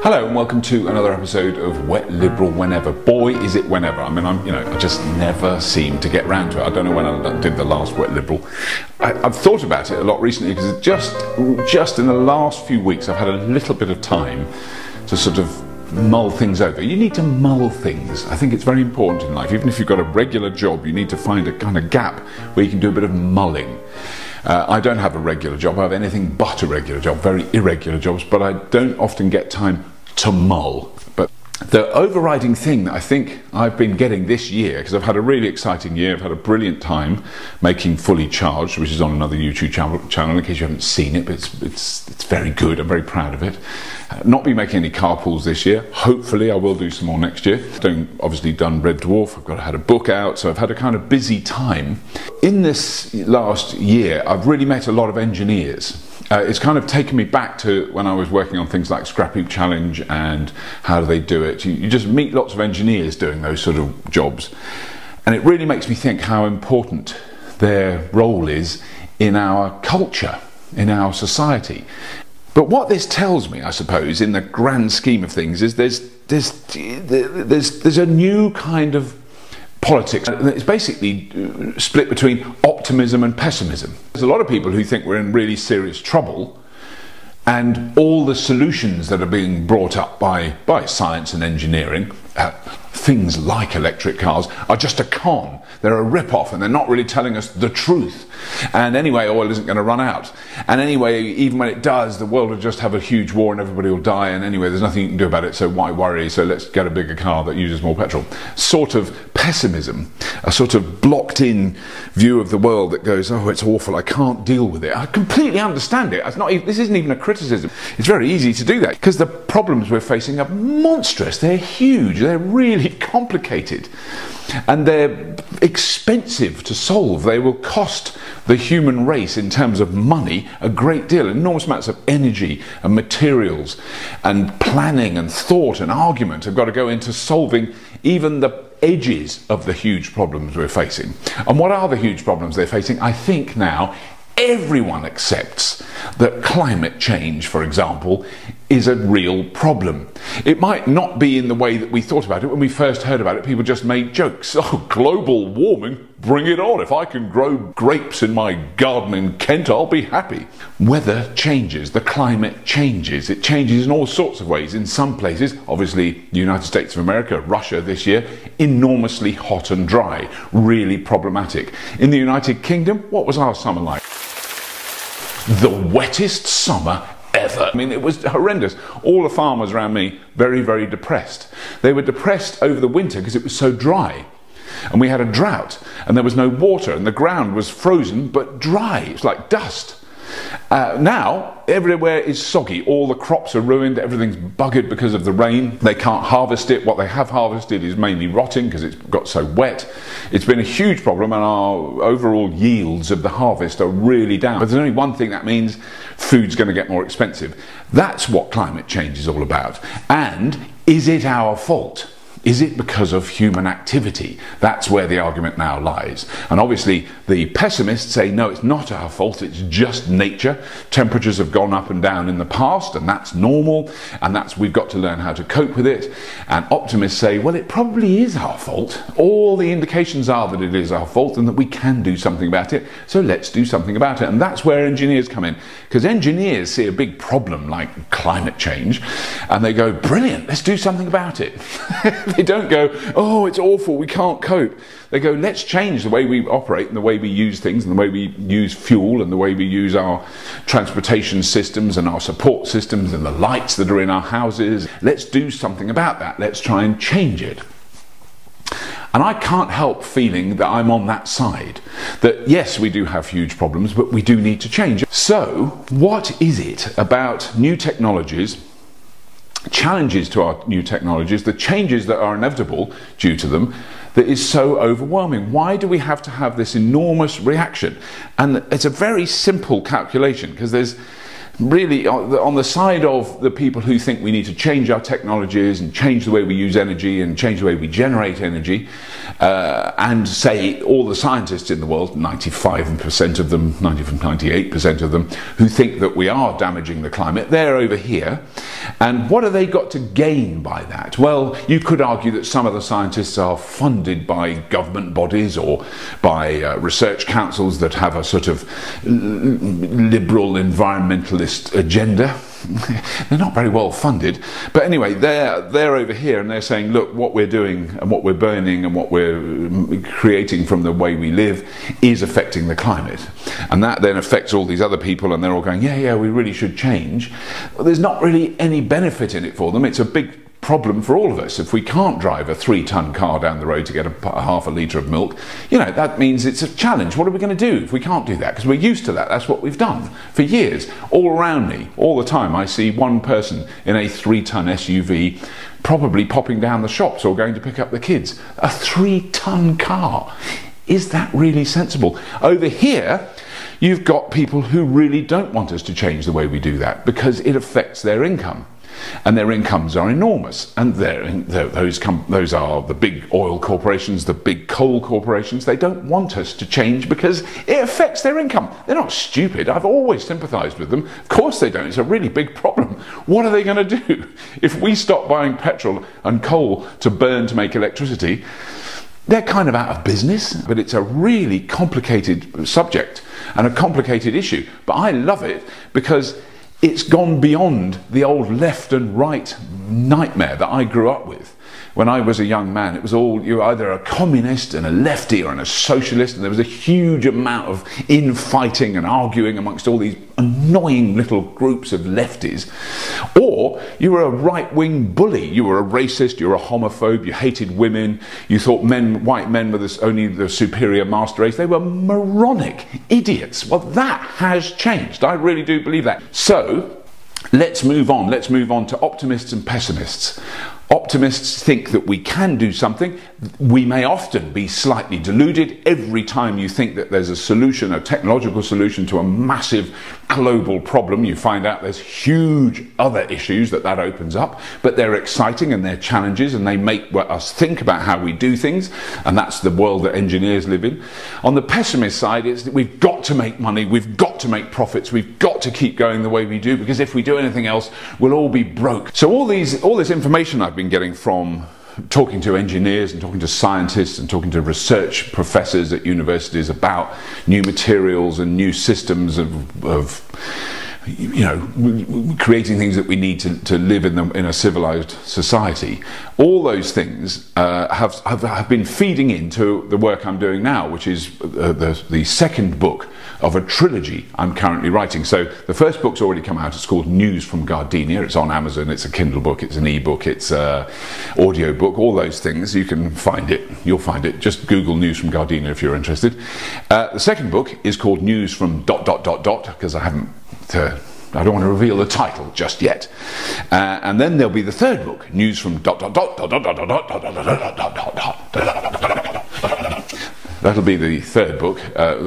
Hello and welcome to another episode of Wet Liberal Whenever. Boy, is it whenever. I mean, I just never seem to get round to it. I don't know when I did the last Wet Liberal. I've thought about it a lot recently because just in the last few weeks I've had a little bit of time to sort of mull things over. You need to mull things. I think it's very important in life. Even if you've got a regular job, you need to find a kind of gap where you can do a bit of mulling. I don't have a regular job. I have anything but a regular job, very irregular jobs, but I don't often get time to mull. But the overriding thing that I think I've been getting this year, because I've had a really exciting year, I've had a brilliant time making Fully Charged, which is on another YouTube channel in case you haven't seen it, but it's very good. I'm very proud of it. Not been making any carpools this year. Hopefully I will do some more next year. Obviously done Red Dwarf. I've had a book out, so I've had a kind of busy time. In this last year, I've really met a lot of engineers. It's kind of taken me back to when I was working on things like Scrap Heap Challenge and how do they do it. You just meet lots of engineers doing those sort of jobs. And it really makes me think how important their role is in our culture, in our society. But what this tells me, I suppose, in the grand scheme of things, is there's a new kind of politics. It's basically split between optimism and pessimism. There's a lot of people who think we're in really serious trouble, and all the solutions that are being brought up by science and engineering, things like electric cars, are just a con. They're a rip-off and they're not really telling us the truth. And anyway, oil isn't going to run out. And anyway, even when it does, the world will just have a huge war and everybody will die. And anyway, there's nothing you can do about it, so why worry? So let's get a bigger car that uses more petrol. Sort of pessimism, a sort of blocked-in view of the world that goes, oh, it's awful, I can't deal with it. I completely understand it. This isn't even a criticism. It's very easy to do that because the problems we're facing are monstrous. They're huge. They're really complicated. And they're expensive to solve. They will cost the human race in terms of money a great deal, enormous amounts of energy and materials and planning and thought and argument have got to go into solving even the edges of the huge problems we're facing. And what are the huge problems they're facing? I think now everyone accepts that climate change, for example, is a real problem. It might not be in the way that we thought about it. When we first heard about it, people just made jokes. Oh, global warming, bring it on. If I can grow grapes in my garden in Kent, I'll be happy. Weather changes, the climate changes. It changes in all sorts of ways. In some places, obviously the United States of America, Russia this year, enormously hot and dry, really problematic. In the United Kingdom, what was our summer like? The wettest summer ever. I mean, it was horrendous. All the farmers around me, very, very depressed. They were depressed over the winter because it was so dry. And we had a drought, and there was no water, and the ground was frozen but dry. It was like dust. Now, everywhere is soggy. All the crops are ruined. Everything's buggered because of the rain. They can't harvest it. What they have harvested is mainly rotting because it's got so wet. It's been a huge problem, and our overall yields of the harvest are really down. But there's only one thing that means: food's going to get more expensive. That's what climate change is all about. And is it our fault? Is it because of human activity? That's where the argument now lies. And obviously the pessimists say, no, it's not our fault, it's just nature. Temperatures have gone up and down in the past, and that's normal, and we've got to learn how to cope with it. And optimists say, well, it probably is our fault. All the indications are that it is our fault and that we can do something about it, so let's do something about it. And that's where engineers come in, because engineers see a big problem like climate change, and they go, brilliant, let's do something about it. They don't go, oh, it's awful, we can't cope. They go, let's change the way we operate and the way we use things and the way we use fuel and the way we use our transportation systems and our support systems and the lights that are in our houses. Let's do something about that. Let's try and change it. And I can't help feeling that I'm on that side. That yes, we do have huge problems, but we do need to change. So what is it about new technologies, challenges to our new technologies, the changes that are inevitable due to them, that is so overwhelming? Why do we have to have this enormous reaction? And it's a very simple calculation, because there's really, on the side of the people who think we need to change our technologies and change the way we use energy and change the way we generate energy, and say all the scientists in the world, 95% of them, 98% of them, who think that we are damaging the climate, they're over here. And what have they got to gain by that? Well, you could argue that some of the scientists are funded by government bodies or by research councils that have a sort of liberal environmentalist agenda. They're not very well funded, but anyway, they're over here and they're saying, look, what we're doing and what we're burning and what we're creating from the way we live is affecting the climate, and that then affects all these other people, and they're all going, yeah, we really should change. Well, there's not really any benefit in it for them. It's a big problem for all of us. If we can't drive a 3-ton car down the road to get a half a litre of milk, you know, that means it's a challenge. What are we going to do if we can't do that? Because we're used to that. That's what we've done for years. All around me, all the time, I see one person in a 3-ton SUV probably popping down the shops or going to pick up the kids. A 3-ton car. Is that really sensible? Over here, you've got people who really don't want us to change the way we do that because it affects their income. And their incomes are enormous, and those are the big oil corporations, the big coal corporations. They don't want us to change because it affects their income. They're not stupid. I've always sympathised with them. Of course they don't. It's a really big problem. What are they going to do if we stop buying petrol and coal to burn to make electricity? They're kind of out of business, but it's a really complicated subject and a complicated issue. But I love it because it's gone beyond the old left and right nightmare that I grew up with. When I was a young man, it was all, you were either a communist and a lefty or a socialist, and there was a huge amount of infighting and arguing amongst all these annoying little groups of lefties. Or you were a right-wing bully. You were a racist, you were a homophobe, you hated women, you thought white men were only the superior master race. They were moronic idiots. Well, that has changed. I really do believe that. So, let's move on. Let's move on to optimists and pessimists. Optimists think that we can do something. We may often be slightly deluded. Every time you think that there's a solution, a technological solution to a massive global problem, you find out there's huge other issues that opens up. But they're exciting and they're challenges, and they make us think about how we do things, and that's the world that engineers live in. On the pessimist side, it's that we've got to make money, we've got to make profits, we've got to keep going the way we do, because if we do anything else, we'll all be broke. So all this information I've been getting from talking to engineers and talking to scientists and talking to research professors at universities about new materials and new systems of creating things that we need to live in a civilized society. All those things have been feeding into the work I'm doing now, which is the second book of a trilogy I'm currently writing. So the first book's already come out. It's called News from Gardenia. It's on Amazon. It's a Kindle book. It's an e-book. It's an audio book. All those things. You can find it. You'll find it. Just Google News from Gardenia if you're interested. The second book is called News from ... because I don't want to reveal the title just yet. And then there'll be the third book, News from ... That'll be the third book,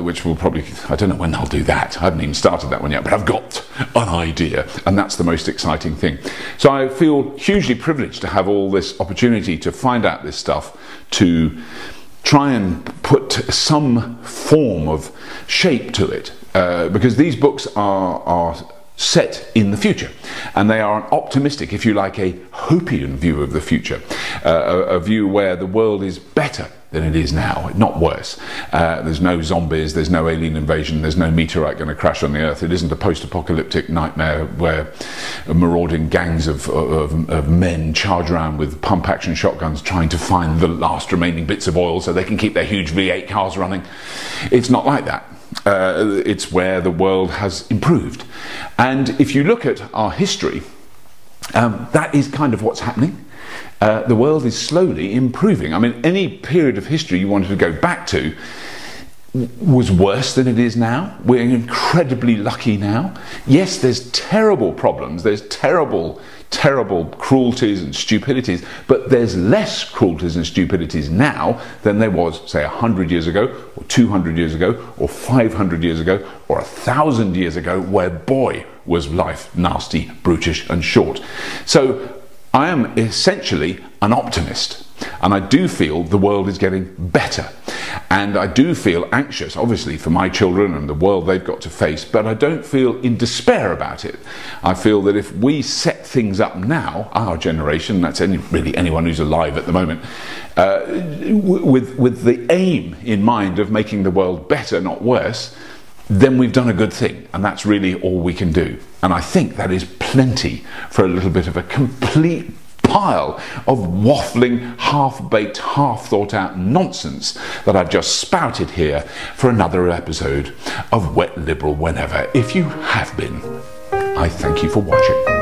which will probably, I don't know when I'll do that. I haven't even started that one yet, but I've got an idea, and that's the most exciting thing. So I feel hugely privileged to have all this opportunity to find out this stuff, to try and put some form of shape to it, because these books are set in the future, and they are an optimistic, if you like, a Hopian view of the future, a view where the world is better than it is now, not worse. There's no zombies, there's no alien invasion, there's no meteorite going to crash on the earth. It isn't a post-apocalyptic nightmare where marauding gangs of men charge around with pump-action shotguns trying to find the last remaining bits of oil so they can keep their huge V8 cars running. It's not like that. It's where the world has improved. And if you look at our history, that is kind of what's happening. The world is slowly improving. I mean, any period of history you wanted to go back to was worse than it is now. We're incredibly lucky now. Yes, there's terrible problems, there's terrible cruelties and stupidities, but there's less cruelties and stupidities now than there was, say, 100 years ago, or 200 years ago, or 500 years ago, or 1,000 years ago, where, boy, was life nasty, brutish and short. So I am essentially an optimist, and I do feel the world is getting better. And I do feel anxious, obviously, for my children and the world they've got to face, but I don't feel in despair about it. I feel that if we set things up now, our generation, that's really anyone who's alive at the moment, with the aim in mind of making the world better, not worse, then we've done a good thing, and that's really all we can do. And I think that is plenty for a little bit of a complete pile of waffling, half-baked, half-thought-out nonsense that I've just spouted here for another episode of Wet Liberal Whenever. If you have been, I thank you for watching.